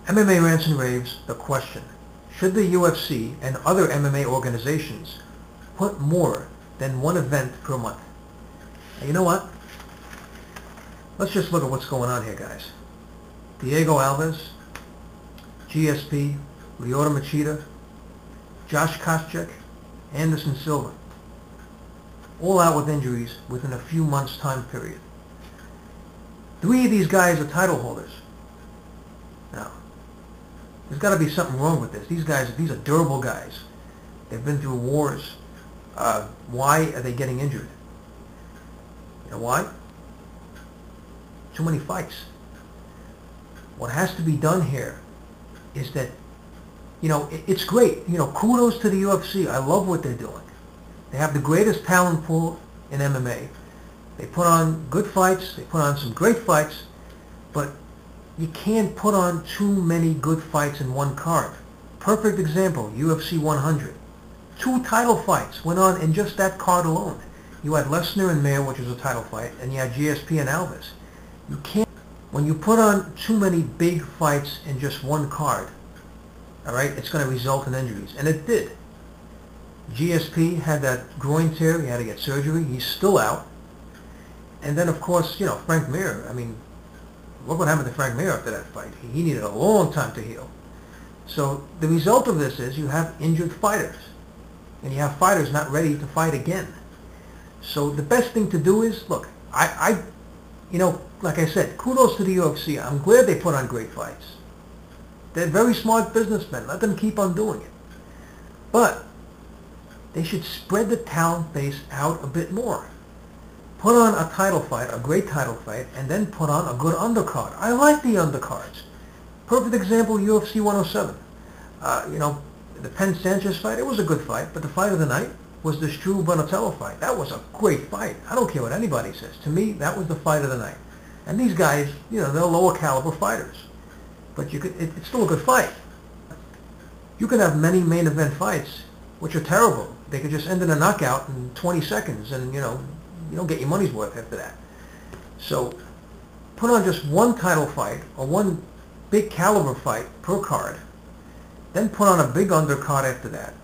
MMA rants and raves the question, should the UFC and other MMA organizations put more than one event per month? And you know what? Let's just look at what's going on here, guys. Diego Alves, GSP, Lyoto Machida, Josh Koscheck, Anderson Silva, all out with injuries within a few months' time period. 3 of these guys are title holders. Now, there's got to be something wrong with this. These are durable guys. They've been through wars. Why are they getting injured? You know why? Too many fights. What has to be done here is that, it's great. Kudos to the UFC. I love what they're doing. They have the greatest talent pool in MMA. They put on good fights. They put on some great fights. But you can't put on too many good fights in one card. Perfect example, UFC 100. 2 title fights went on in just that card alone. You had Lesnar and Mayer, which was a title fight, and you had GSP and Alves. You can't, when you put on too many big fights in just one card, all right, it's going to result in injuries. And it did. GSP had that groin tear. He had to get surgery. He's still out. And then, of course, Frank Mir. I mean, look what happened to Frank Mir after that fight. He needed a long time to heal. So the result of this is you have injured fighters. And you have fighters not ready to fight again. So the best thing to do is, look, like I said, kudos to the UFC. I'm glad they put on great fights. They're very smart businessmen. Let them keep on doing it. But they should spread the talent base out a bit more. Put on a title fight, a great title fight, and then put on a good undercard. I like the undercards. Perfect example, UFC 107. The Penn Sanchez fight, it was a good fight, but the fight of the night was the Struve Bonatello fight. That was a great fight. I don't care what anybody says. To me, that was the fight of the night. And these guys, they're lower caliber fighters. But it's still a good fight. You can have many main event fights which are terrible. They could just end in a knockout in 20 seconds and, you don't get your money's worth after that. So put on just one title fight or one big caliber fight per card. Then put on a big undercard after that.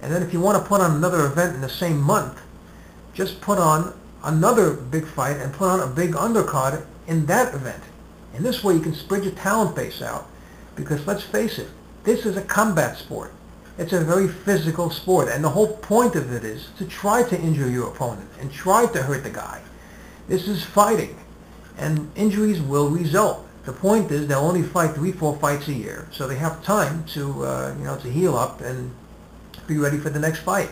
And then if you want to put on another event in the same month, just put on another big fight and put on a big undercard in that event. And this way you can spread your talent base out. Because let's face it, this is a combat sport. It's a very physical sport. And the whole point of it is to try to injure your opponent and try to hurt the guy. This is fighting. And injuries will result. The point is they'll only fight 3-4 fights a year. So they have time to, to heal up and be ready for the next fight.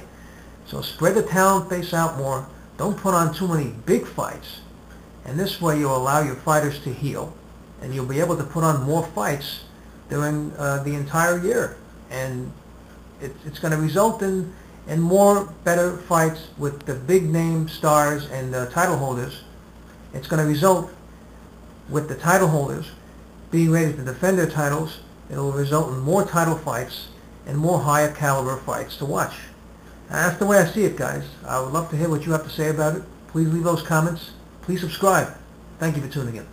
So spread the talent base out more. Don't put on too many big fights. And this way you'll allow your fighters to heal. And you'll be able to put on more fights during the entire year. And it's going to result in more better fights with the big name stars and the title holders. It's going to result with the title holders being ready to defend their titles. It will result in more title fights and more higher caliber fights to watch. And that's the way I see it, guys. I would love to hear what you have to say about it. Please leave those comments. Please subscribe. Thank you for tuning in.